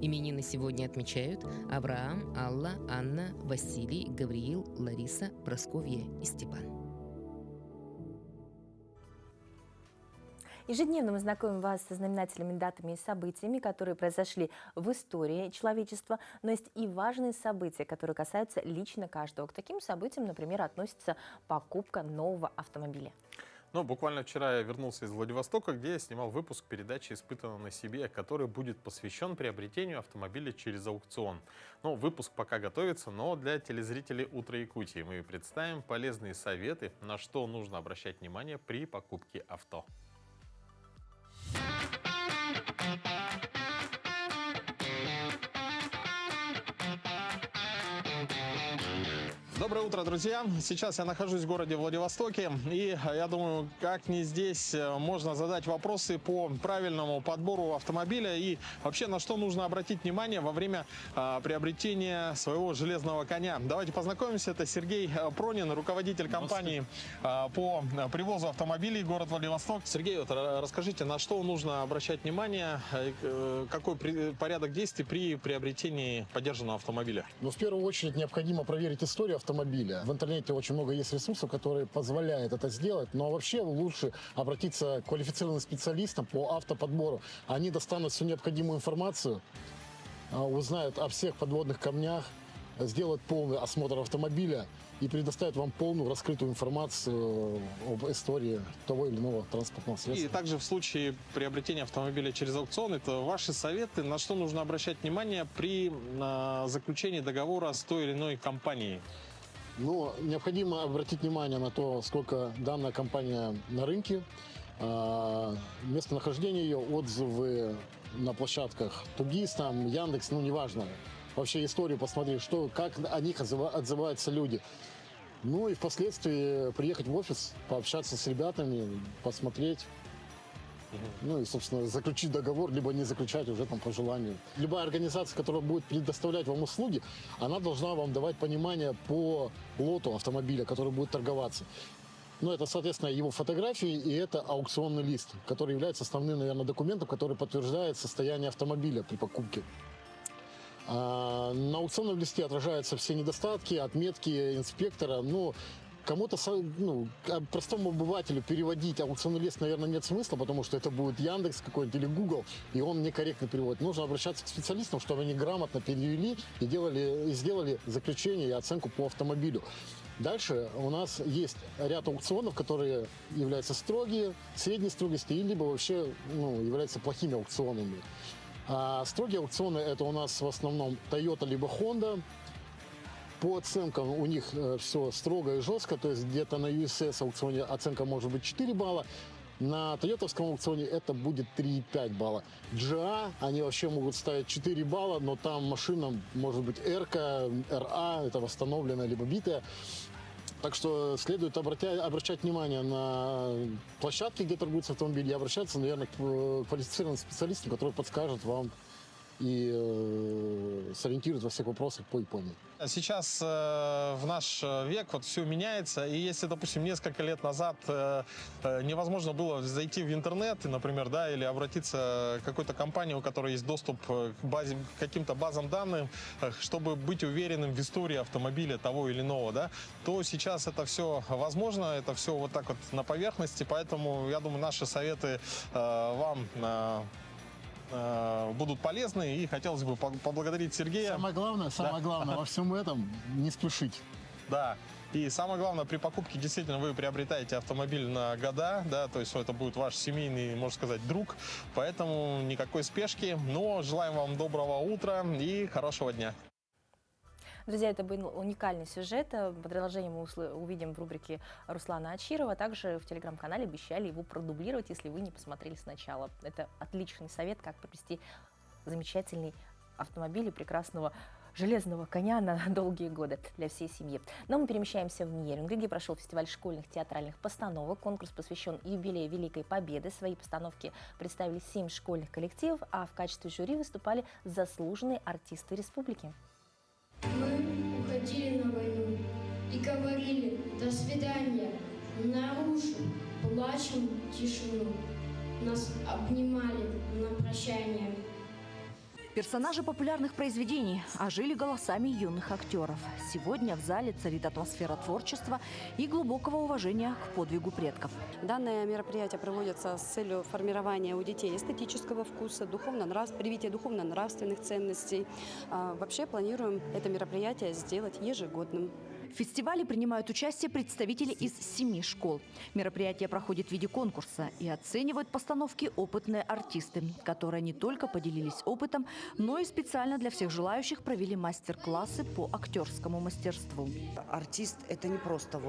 Именины сегодня отмечают Авраам, Алла, Анна, Василий, Гавриил, Лариса, Просковья и Степан. Ежедневно мы знакомим вас со знаменательными датами и событиями, которые произошли в истории человечества, но есть и важные события, которые касаются лично каждого. К таким событиям, например, относится покупка нового автомобиля. Ну, буквально вчера я вернулся из Владивостока, где я снимал выпуск передачи «Испытано на себе», который будет посвящен приобретению автомобиля через аукцион. Ну, выпуск пока готовится, но для телезрителей «Утро Якутии» мы представим полезные советы, на что нужно обращать внимание при покупке авто. Доброе утро, друзья! Сейчас я нахожусь в городе Владивостоке, и я думаю, как не здесь можно задать вопросы по правильному подбору автомобиля и вообще на что нужно обратить внимание во время приобретения своего железного коня. Давайте познакомимся. Это Сергей Пронин, руководитель компании по привозу автомобилей город Владивосток. Сергей, вот расскажите, на что нужно обращать внимание, какой порядок действий при приобретении подержанного автомобиля? Ну, в первую очередь необходимо проверить историю автомобиля. В интернете очень много есть ресурсов, которые позволяют это сделать, но вообще лучше обратиться к квалифицированным специалистам по автоподбору. Они достанут всю необходимую информацию, узнают о всех подводных камнях, сделают полный осмотр автомобиля и предоставят вам полную раскрытую информацию об истории того или иного транспортного средства. И также в случае приобретения автомобиля через аукцион, это ваши советы, на что нужно обращать внимание при заключении договора с той или иной компанией? Ну, необходимо обратить внимание на то, сколько данная компания на рынке, местонахождение ее, отзывы на площадках Тугис, там, Яндекс, ну, неважно. Вообще историю посмотреть, как о них отзываются люди. Ну и впоследствии приехать в офис, пообщаться с ребятами, посмотреть. Ну и, собственно, заключить договор, либо не заключать уже там по желанию. Любая организация, которая будет предоставлять вам услуги, она должна вам давать понимание по лоту автомобиля, который будет торговаться. Ну, это, соответственно, его фотографии и это аукционный лист, который является основным, наверное, документом, который подтверждает состояние автомобиля при покупке. На аукционном листе отражаются все недостатки, отметки инспектора. Ну, кому-то, простому обывателю переводить аукционный лист, наверное, нет смысла, потому что это будет Яндекс какой-нибудь или Google, и он некорректно переводит. Нужно обращаться к специалистам, чтобы они грамотно перевели и сделали заключение и оценку по автомобилю. Дальше у нас есть ряд аукционов, которые являются строгие, средней строгости, либо вообще являются плохими аукционами. А строгие аукционы — это у нас в основном Toyota либо Honda. По оценкам у них все строго и жестко, то есть где-то на USS аукционе оценка может быть 4 балла, на тойотовском аукционе это будет 3,5 балла. GA, они вообще могут ставить 4 балла, но там машина может быть R-ка, RA, это восстановленная либо битая. Так что следует обращать внимание на площадки, где торгуются автомобили, и обращаться, наверное, к квалифицированным специалистам, которые подскажут вам и сориентируют во всех вопросах по Японии. Сейчас в наш век все меняется, и если, допустим, несколько лет назад невозможно было зайти в интернет, например, или обратиться к какой-то компании, у которой есть доступ к каким-то базам данных, чтобы быть уверенным в истории автомобиля того или иного, то сейчас это все возможно, это все вот так вот на поверхности, поэтому, я думаю, наши советы вам будут полезны, и хотелось бы поблагодарить Сергея. Самое главное во всем этом не спешить. Да. И самое главное, при покупке действительно вы приобретаете автомобиль на года, то есть это будет ваш семейный, можно сказать, друг, поэтому никакой спешки, но желаем вам доброго утра и хорошего дня. Друзья, это был уникальный сюжет. Продолжение мы увидим в рубрике Руслана Ачирова. Также в телеграм-канале обещали его продублировать, если вы не посмотрели сначала. Это отличный совет, как приобрести замечательный автомобиль и прекрасного железного коня на долгие годы для всей семьи. Но мы перемещаемся в Нерюнгри, где прошел фестиваль школьных театральных постановок. Конкурс посвящен юбилею Великой Победы. Свои постановки представили 7 школьных коллективов, а в качестве жюри выступали заслуженные артисты республики. Мы уходили на войну и говорили «до свидания», нарушим плачем тишину. Нас обнимали на прощание. Персонажи популярных произведений ожили голосами юных актеров. Сегодня в зале царит атмосфера творчества и глубокого уважения к подвигу предков. Данное мероприятие проводится с целью формирования у детей эстетического вкуса, привития духовно-нравственных ценностей. Вообще планируем это мероприятие сделать ежегодным. В фестивале принимают участие представители из 7 школ. Мероприятие проходит в виде конкурса и оценивают постановки опытные артисты, которые не только поделились опытом, но и специально для всех желающих провели мастер-классы по актерскому мастерству. Артист – это не просто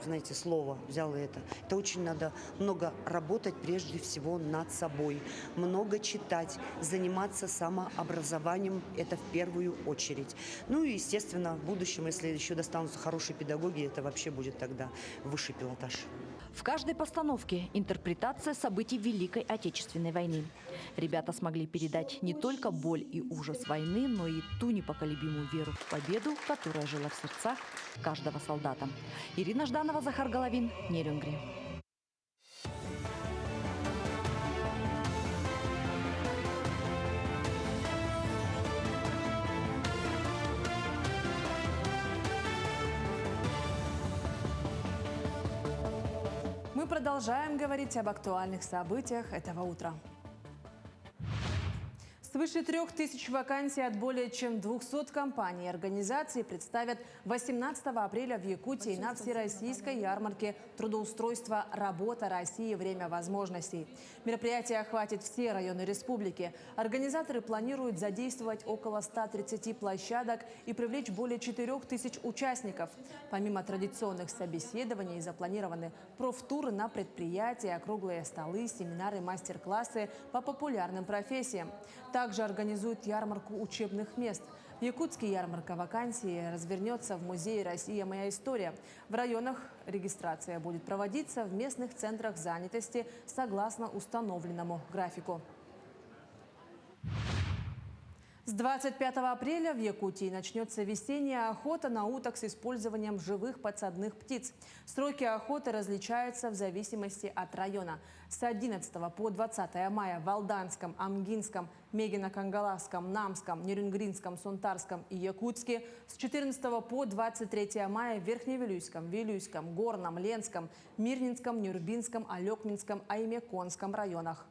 знаете, слово взял это. Это очень надо много работать прежде всего над собой, много читать, заниматься самообразованием, это в первую очередь. Ну и, естественно, в будущем, если еще достанутся хорошие педагоги, это вообще будет тогда высший пилотаж. В каждой постановке интерпретация событий Великой Отечественной войны. Ребята смогли передать не только боль и ужас войны, но и ту непоколебимую веру в победу, которая жила в сердцах каждого солдата. Ирина Жданова, Захар Головин, Нерюнгри. Мы продолжаем говорить об актуальных событиях этого утра. Свыше 3000 вакансий от более чем 200 компаний и организаций представят 18 апреля в Якутии на Всероссийской ярмарке трудоустройства «Работа России. Время возможностей». Мероприятие охватит все районы республики. Организаторы планируют задействовать около 130 площадок и привлечь более 4000 участников. Помимо традиционных собеседований запланированы профтуры на предприятия, круглые столы, семинары, мастер-классы по популярным профессиям. Также организуют ярмарку учебных мест. В Якутске ярмарка вакансий развернется в Музее «Россия. Моя история». В районах регистрация будет проводиться в местных центрах занятости согласно установленному графику. С 25 апреля в Якутии начнется весенняя охота на уток с использованием живых подсадных птиц. Сроки охоты различаются в зависимости от района. С 11 по 20 мая в Алданском, Амгинском, Мегино-Кангаласском, Намском, Нерюнгринском, Сунтарском и Якутске. С 14 по 23 мая в Верхневилюйском, Вилюйском, Горном, Ленском, Мирнинском, Нюрбинском, Алекминском, Аймеконском районах.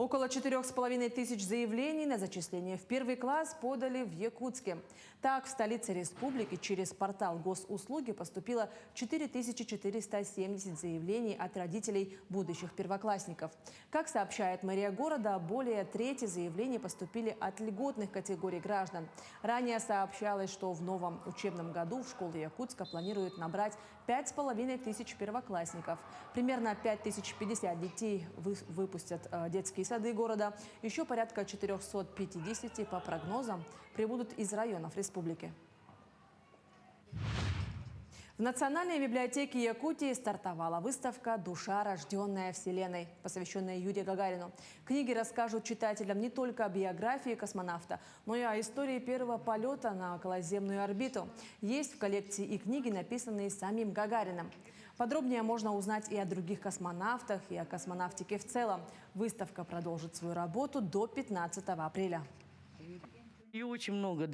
Около 4500 заявлений на зачисление в первый класс подали в Якутске. Так, в столице республики через портал госуслуги поступило 4470 заявлений от родителей будущих первоклассников. Как сообщает мэрия города, более трети заявлений поступили от льготных категорий граждан. Ранее сообщалось, что в новом учебном году в школы Якутска планируют набрать 5500 первоклассников. Примерно 5050 детей выпустят детские сады города. Еще порядка 450, по прогнозам, прибудут из районов республики. В Национальной библиотеке Якутии стартовала выставка «Душа, рожденная Вселенной», посвященная Юрию Гагарину. Книги расскажут читателям не только о биографии космонавта, но и о истории первого полета на околоземную орбиту. Есть в коллекции и книги, написанные самим Гагарином. Подробнее можно узнать и о других космонавтах, и о космонавтике в целом. Выставка продолжит свою работу до 15 апреля. И очень много,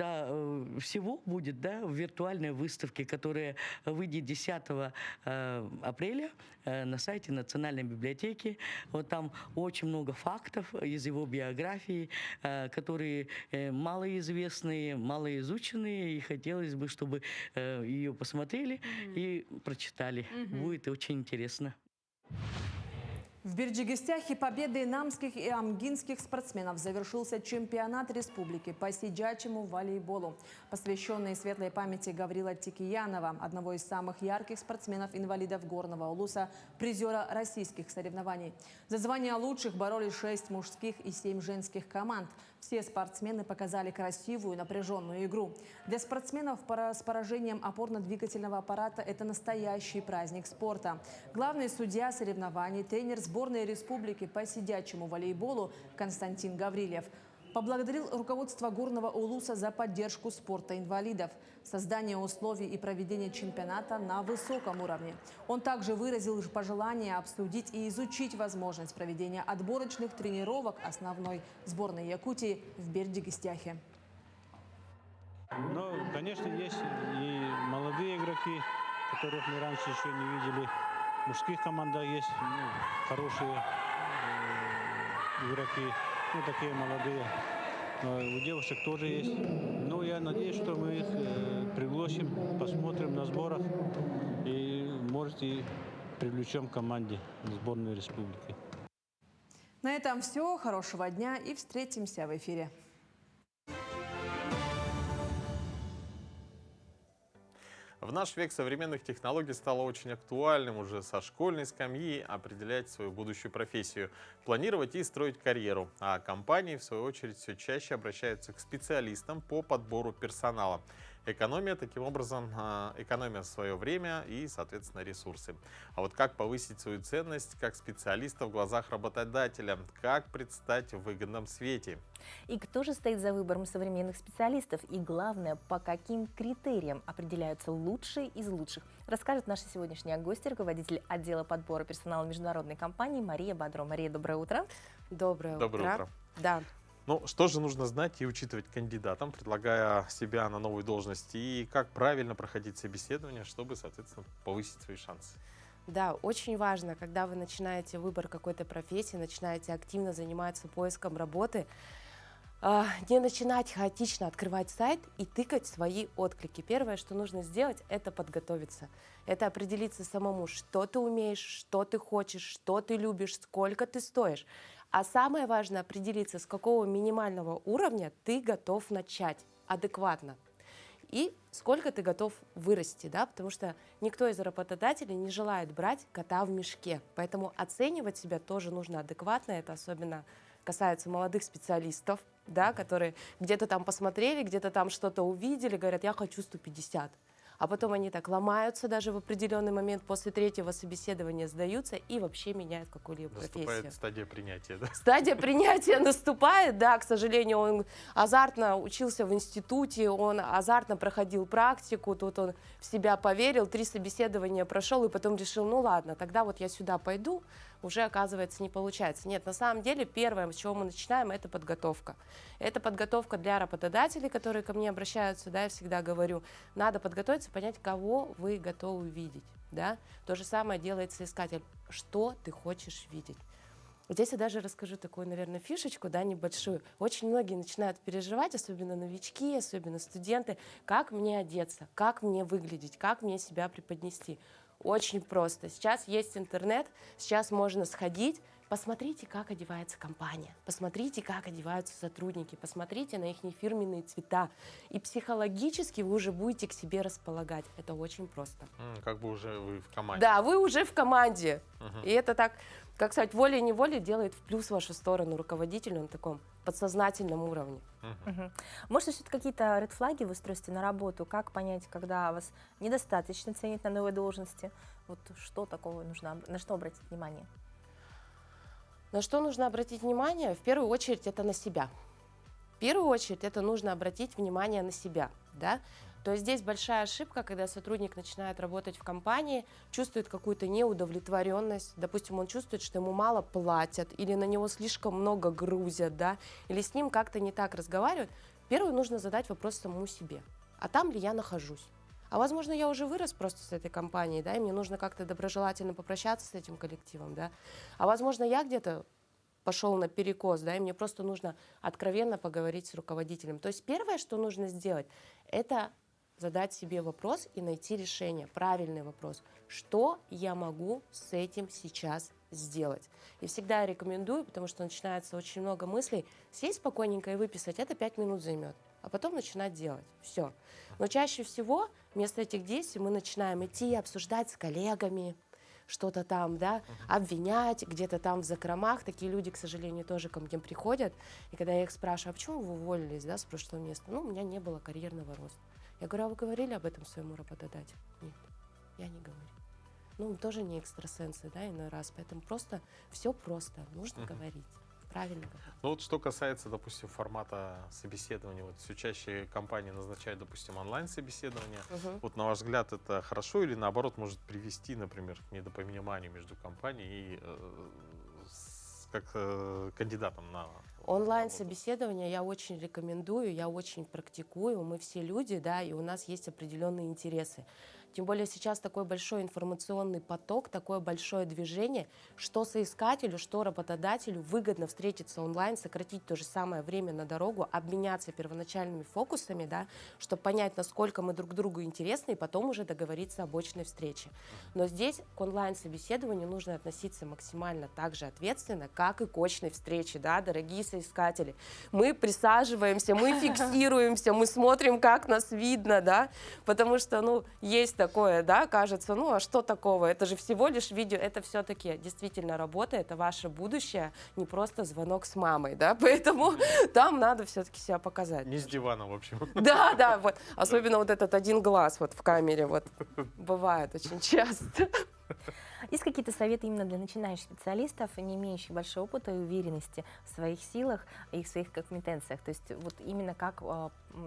всего будет, в виртуальной выставке, которая выйдет 10 апреля на сайте Национальной библиотеки. Вот там очень много фактов из его биографии, которые малоизвестные, малоизученные, и хотелось бы, чтобы ее посмотрели и прочитали. Будет очень интересно. В Бердыгистяхе победой намских и амгинских спортсменов завершился чемпионат республики по сидячему волейболу, посвященный светлой памяти Гаврила Тикиянова, одного из самых ярких спортсменов-инвалидов горного улуса, призера российских соревнований. За звание лучших боролись 6 мужских и 7 женских команд. Все спортсмены показали красивую напряженную игру. Для спортсменов с поражением опорно-двигательного аппарата это настоящий праздник спорта. Главный судья соревнований, тренер сборной республики по сидячему волейболу Константин Гаврилев поблагодарил руководство горного улуса за поддержку спорта инвалидов, создание условий и проведение чемпионата на высоком уровне. Он также выразил пожелание обсудить и изучить возможность проведения отборочных тренировок основной сборной Якутии в Бердыгистяхе. Ну, конечно, есть и молодые игроки, которых мы раньше еще не видели. В мужских командах есть хорошие игроки, такие молодые. У девушек тоже есть. Но я надеюсь, что мы их пригласим, посмотрим на сборах и, может, и привлечем к команде сборной республики. На этом все. Хорошего дня и встретимся в эфире. В наш век современных технологий стало очень актуальным уже со школьной скамьи определять свою будущую профессию, планировать и строить карьеру. А компании, в свою очередь, все чаще обращаются к специалистам по подбору персонала. Экономия, таким образом, экономия свое время и, соответственно, ресурсы. А вот как повысить свою ценность как специалиста в глазах работодателя? Как предстать в выгодном свете? И кто же стоит за выбором современных специалистов? И главное, по каким критериям определяются лучшие из лучших? Расскажет наша сегодняшняя гостья, руководитель отдела подбора персонала международной компании Мария Бадро. Мария, доброе утро. Доброе утро. Да. Ну, что же нужно знать и учитывать кандидатам, предлагая себя на новую должность, и как правильно проходить собеседование, чтобы, соответственно, повысить свои шансы? Да, очень важно, когда вы начинаете выбор какой-то профессии, начинаете активно заниматься поиском работы, не начинать хаотично открывать сайт и тыкать свои отклики. Первое, что нужно сделать, это подготовиться. Это определиться самому, что ты умеешь, что ты хочешь, что ты любишь, сколько ты стоишь. А самое важное, определиться, с какого минимального уровня ты готов начать адекватно. И сколько ты готов вырасти, потому что никто из работодателей не желает брать кота в мешке. Поэтому оценивать себя тоже нужно адекватно. Это особенно касается молодых специалистов, которые где-то там посмотрели, где-то там что-то увидели, говорят, я хочу 150. А потом они так ломаются даже в определенный момент, после третьего собеседования сдаются и вообще меняют какую-либо профессию. Наступает стадия принятия, да? Стадия принятия наступает, да, к сожалению, он азартно учился в институте, он азартно проходил практику, тут он в себя поверил, 3 собеседования прошел и потом решил, ну ладно, тогда вот я сюда пойду, уже, оказывается, не получается. Нет, на самом деле, первое, с чего мы начинаем, это подготовка. Это подготовка для работодателей, которые ко мне обращаются, я всегда говорю, надо подготовиться, понять, кого вы готовы видеть, То же самое делает соискатель, что ты хочешь видеть. Здесь я даже расскажу такую, наверное, фишечку, да, небольшую. Очень многие начинают переживать, особенно новички, особенно студенты, как мне одеться, как мне выглядеть, как мне себя преподнести. Очень просто. Сейчас есть интернет, сейчас можно сходить, посмотрите, как одевается компания, посмотрите, как одеваются сотрудники, посмотрите на их фирменные цвета. И психологически вы уже будете к себе располагать. Это очень просто. Как бы уже вы в команде. Да, вы уже в команде. И это так, как сказать, волей-неволей делает в плюс вашу сторону руководителю на таком подсознательном уровне. Может, существуют какие-то редфлаги в устройстве на работу? Как понять, когда вас недостаточно ценят на новой должности? Вот что такого нужно, на что обратить внимание? На что нужно обратить внимание? В первую очередь это на себя. В первую очередь это нужно обратить внимание на себя. Да? То есть здесь большая ошибка, когда сотрудник начинает работать в компании, чувствует какую-то неудовлетворенность, допустим, он чувствует, что ему мало платят, или на него слишком много грузят, да? Или с ним как-то не так разговаривают. Первое нужно задать вопрос самому себе. А там ли я нахожусь? А возможно, я уже вырос просто с этой компанией, да, и мне нужно как-то доброжелательно попрощаться с этим коллективом, да. А возможно, я где-то пошел на перекос, да, и мне просто нужно откровенно поговорить с руководителем. То есть первое, что нужно сделать, это задать себе вопрос и найти решение, правильный вопрос. Что я могу с этим сейчас сделать? И всегда я рекомендую, потому что начинается очень много мыслей, сесть спокойненько и выписать, это 5 минут займет, а потом начинать делать. Все. Но чаще всего вместо этих действий мы начинаем идти обсуждать с коллегами, что-то там, да, обвинять где-то там в закромах. Такие люди, к сожалению, тоже ко мне приходят. И когда я их спрашиваю, а почему вы уволились, да, с прошлого места? Ну, у меня не было карьерного роста. Я говорю, а вы говорили об этом своему работодателю? Нет, я не говорю. Ну, мы тоже не экстрасенсы, да, иной раз. Поэтому просто, все просто, нужно говорить. Правильно говорить. Ну вот что касается, допустим, формата собеседования, вот все чаще компании назначают, допустим, онлайн-собеседование. Вот на ваш взгляд, это хорошо или наоборот может привести, например, к недопониманию между компанией и кандидатом на онлайн-собеседование я очень рекомендую, я очень практикую. Мы все люди, да, и у нас есть определенные интересы. Тем более сейчас такой большой информационный поток, такое большое движение, что соискателю, что работодателю выгодно встретиться онлайн, сократить то же самое время на дорогу, обменяться первоначальными фокусами, да, чтобы понять, насколько мы друг другу интересны, и потом уже договориться об очной встрече. Но здесь к онлайн-собеседованию нужно относиться максимально так же ответственно, как и к очной встрече, да, дорогие соискатели. Мы присаживаемся, мы фиксируемся, мы смотрим, как нас видно, да, потому что, ну, есть такое, да, кажется, ну а что такого, это же всего лишь видео, это все-таки действительно работа, это ваше будущее, не просто звонок с мамой, да, поэтому там надо все-таки себя показать. Не с дивана, в общем. Да, да, вот, особенно вот этот один глаз вот в камере, вот, бывает очень часто. Есть какие-то советы именно для начинающих специалистов, не имеющих большого опыта и уверенности в своих силах и в своих компетенциях? То есть вот именно как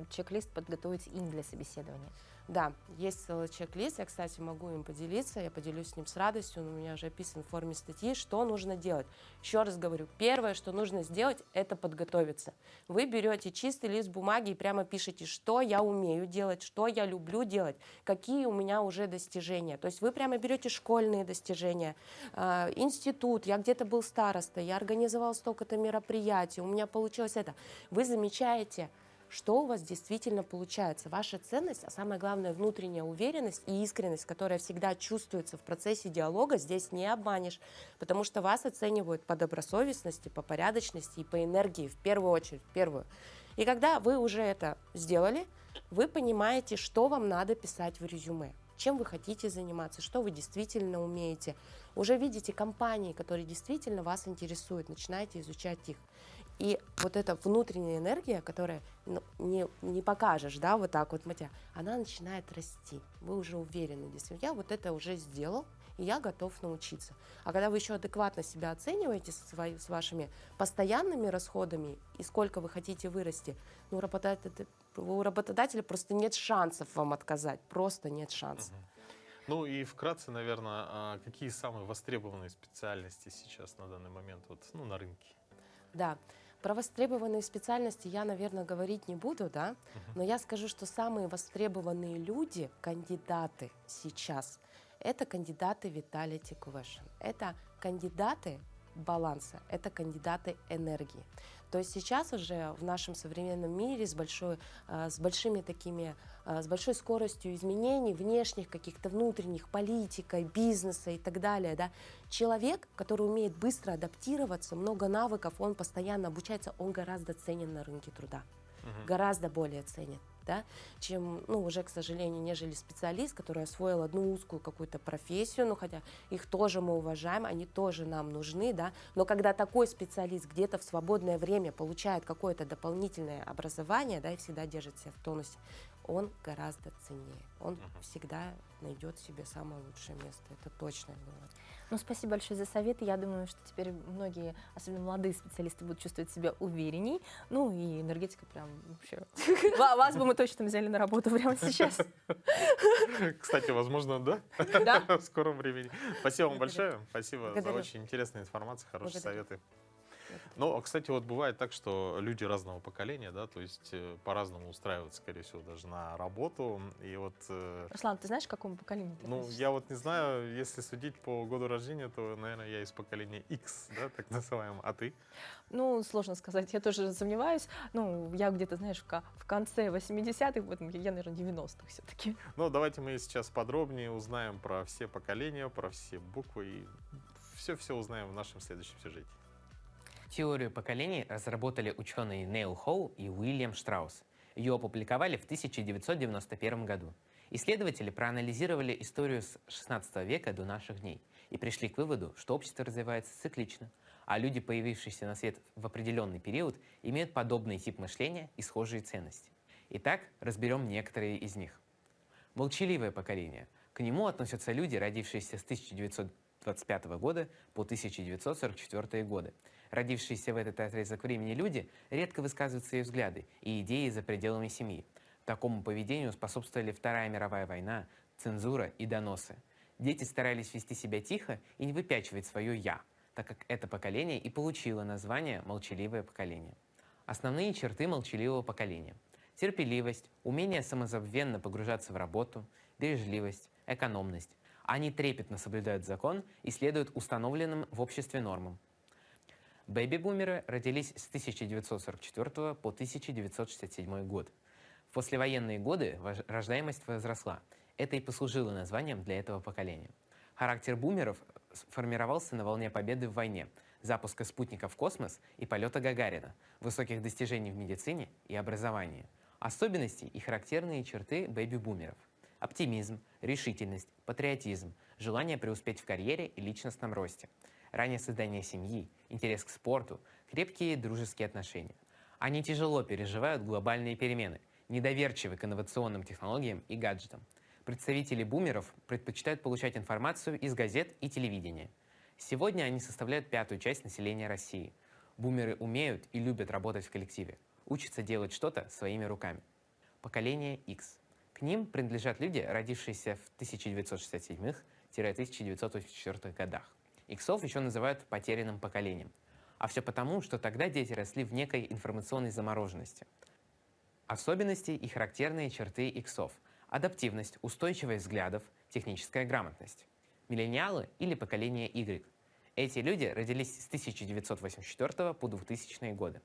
чек-лист подготовить им для собеседования? Да, есть целый чек-лист, я, кстати, могу им поделиться, я поделюсь с ним с радостью, он у меня уже описан в форме статьи, что нужно делать. Еще раз говорю, первое, что нужно сделать, это подготовиться. Вы берете чистый лист бумаги и прямо пишете, что я умею делать, что я люблю делать, какие у меня уже достижения. То есть вы прямо берете школьные достижения, институт, я где-то был старостой, я организовал столько-то мероприятий, у меня получилось это. Вы замечаете, что у вас действительно получается, ваша ценность, а самое главное, внутренняя уверенность и искренность, которая всегда чувствуется в процессе диалога, здесь не обманешь, потому что вас оценивают по добросовестности, по порядочности и по энергии, в первую очередь, первую. И когда вы уже это сделали, вы понимаете, что вам надо писать в резюме, чем вы хотите заниматься, что вы действительно умеете. Уже видите компании, которые действительно вас интересуют, начинаете изучать их. И вот эта внутренняя энергия, которая не покажешь, да, вот так вот, она начинает расти. Вы уже уверены, действительно, я вот это уже сделал, и я готов научиться. А когда вы еще адекватно себя оцениваете с вашими постоянными расходами и сколько вы хотите вырасти, ну, у работодателя просто нет шансов вам отказать, просто нет шансов. Ну и вкратце, наверное, какие самые востребованные специальности сейчас на данный момент вот, ну, на рынке? Да. Про востребованные специальности я, наверное, говорить не буду, да, но я скажу, что самые востребованные люди, кандидаты сейчас, это кандидаты Vitality Question. Это кандидаты баланса, это кандидаты энергии. То есть сейчас уже в нашем современном мире с большой скоростью изменений внешних, каких-то внутренних, политика, бизнеса и так далее, да, человек, который умеет быстро адаптироваться, много навыков, он постоянно обучается, он гораздо ценен на рынке труда, гораздо более ценен. Да, чем, уже, к сожалению, нежели специалист, который освоил одну узкую какую-то профессию, хотя их тоже мы уважаем, они тоже нам нужны, да, но когда такой специалист где-то в свободное время получает какое-то дополнительное образование, да, и всегда держит себя в тонусе, он гораздо ценнее, он всегда найдет себе самое лучшее место, это точно. Спасибо большое за советы. Я думаю, что теперь многие, особенно молодые специалисты, будут чувствовать себя уверенней. И энергетика прям вообще... Вас бы мы точно взяли на работу прямо сейчас. Кстати, возможно, да? Да. В скором времени. Спасибо вам большое. Спасибо за очень интересную информацию, хорошие советы. Кстати, бывает так, что люди разного поколения, да, то есть по-разному устраиваются, скорее всего, даже на работу. И Руслан, ты знаешь, к какому поколению ты относишься? Я не знаю, если судить по году рождения, то, наверное, я из поколения X, да, так называемого. А ты? Сложно сказать, я тоже сомневаюсь. Я где-то, знаешь, в конце 80-х, я, наверное, 90-х все-таки. Давайте мы сейчас подробнее узнаем про все поколения, про все буквы и все узнаем в нашем следующем сюжете. Теорию поколений разработали ученые Нейл Хоу и Уильям Штраус. Ее опубликовали в 1991 году. Исследователи проанализировали историю с 16 века до наших дней и пришли к выводу, что общество развивается циклично, а люди, появившиеся на свет в определенный период, имеют подобный тип мышления и схожие ценности. Итак, разберем некоторые из них. Молчаливое поколение. К нему относятся люди, родившиеся с 1925 года по 1944 годы. Родившиеся в этот отрезок времени люди редко высказывают свои взгляды и идеи за пределами семьи. Такому поведению способствовали Вторая мировая война, цензура и доносы. Дети старались вести себя тихо и не выпячивать свое «я», так как это поколение и получило название «молчаливое поколение». Основные черты молчаливого поколения – терпеливость, умение самозабвенно погружаться в работу, бережливость, экономность. Они трепетно соблюдают закон и следуют установленным в обществе нормам. Бэби-бумеры родились с 1944 по 1967 год. В послевоенные годы рождаемость возросла. Это и послужило названием для этого поколения. Характер бумеров сформировался на волне победы в войне, запуска спутника в космос и полета Гагарина, высоких достижений в медицине и образовании. Особенности и характерные черты бэби-бумеров – оптимизм, решительность, патриотизм, желание преуспеть в карьере и личностном росте, раннее создание семьи, интерес к спорту, крепкие дружеские отношения. Они тяжело переживают глобальные перемены, недоверчивы к инновационным технологиям и гаджетам. Представители бумеров предпочитают получать информацию из газет и телевидения. Сегодня они составляют 5-ю часть населения России. Бумеры умеют и любят работать в коллективе, учатся делать что-то своими руками. Поколение X. К ним принадлежат люди, родившиеся в 1967-1984 годах. Иксов еще называют потерянным поколением. А все потому, что тогда дети росли в некой информационной замороженности. Особенности и характерные черты иксов – адаптивность, устойчивость взглядов, техническая грамотность. Миллениалы или поколение Y. Эти люди родились с 1984 по 2000 годы.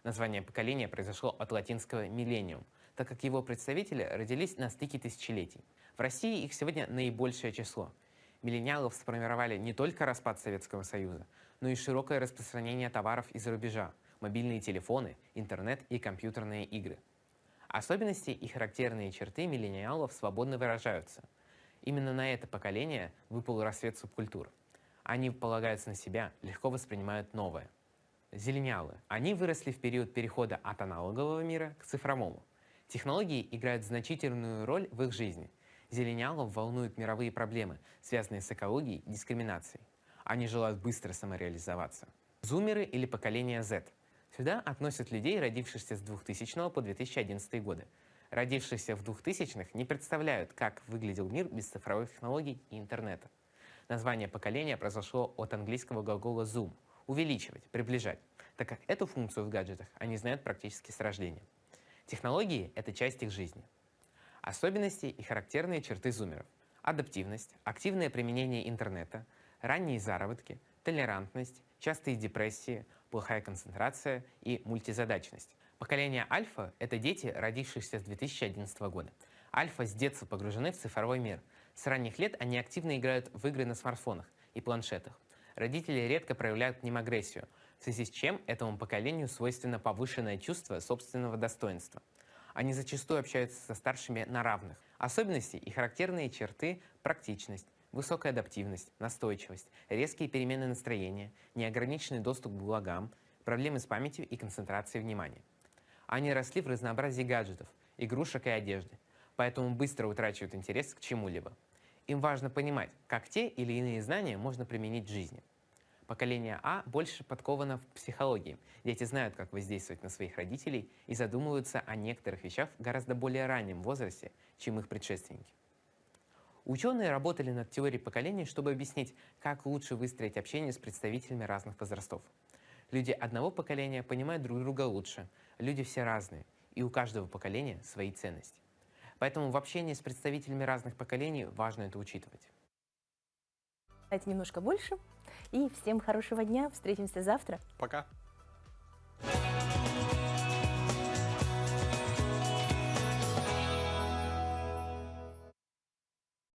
Название поколения произошло от латинского «millennium», так как его представители родились на стыке тысячелетий. В России их сегодня наибольшее число. Миллениалов сформировали не только распад Советского Союза, но и широкое распространение товаров из-за рубежа, мобильные телефоны, интернет и компьютерные игры. Особенности и характерные черты миллениалов свободно выражаются. Именно на это поколение выпал рассвет субкультур. Они полагаются на себя, легко воспринимают новое. Зелениалы. Они выросли в период перехода от аналогового мира к цифровому. Технологии играют значительную роль в их жизни. Зелениалов волнуют мировые проблемы, связанные с экологией и дискриминацией. Они желают быстро самореализоваться. Зумеры или поколение Z. Сюда относят людей, родившихся с 2000 по 2011 годы. Родившиеся в 2000-х не представляют, как выглядел мир без цифровых технологий и интернета. Название поколения произошло от английского глагола zoom – увеличивать, приближать, так как эту функцию в гаджетах они знают практически с рождения. Технологии – это часть их жизни. Особенности и характерные черты зумеров. Адаптивность, активное применение интернета, ранние заработки, толерантность, частые депрессии, плохая концентрация и мультизадачность. Поколение альфа – это дети, родившиеся с 2011 года. Альфа с детства погружены в цифровой мир. С ранних лет они активно играют в игры на смартфонах и планшетах. Родители редко проявляют к ним агрессию, в связи с чем этому поколению свойственно повышенное чувство собственного достоинства. Они зачастую общаются со старшими на равных. Особенности и характерные черты – практичность, высокая адаптивность, настойчивость, резкие перемены настроения, неограниченный доступ к благам, проблемы с памятью и концентрацией внимания. Они росли в разнообразии гаджетов, игрушек и одежды, поэтому быстро утрачивают интерес к чему-либо. Им важно понимать, как те или иные знания можно применить в жизни. Поколение А больше подковано в психологии. Дети знают, как воздействовать на своих родителей и задумываются о некоторых вещах в гораздо более раннем возрасте, чем их предшественники. Ученые работали над теорией поколений, чтобы объяснить, как лучше выстроить общение с представителями разных возрастов. Люди одного поколения понимают друг друга лучше, люди все разные, и у каждого поколения свои ценности. Поэтому в общении с представителями разных поколений важно это учитывать. Знаете немножко больше. И всем хорошего дня. Встретимся завтра. Пока.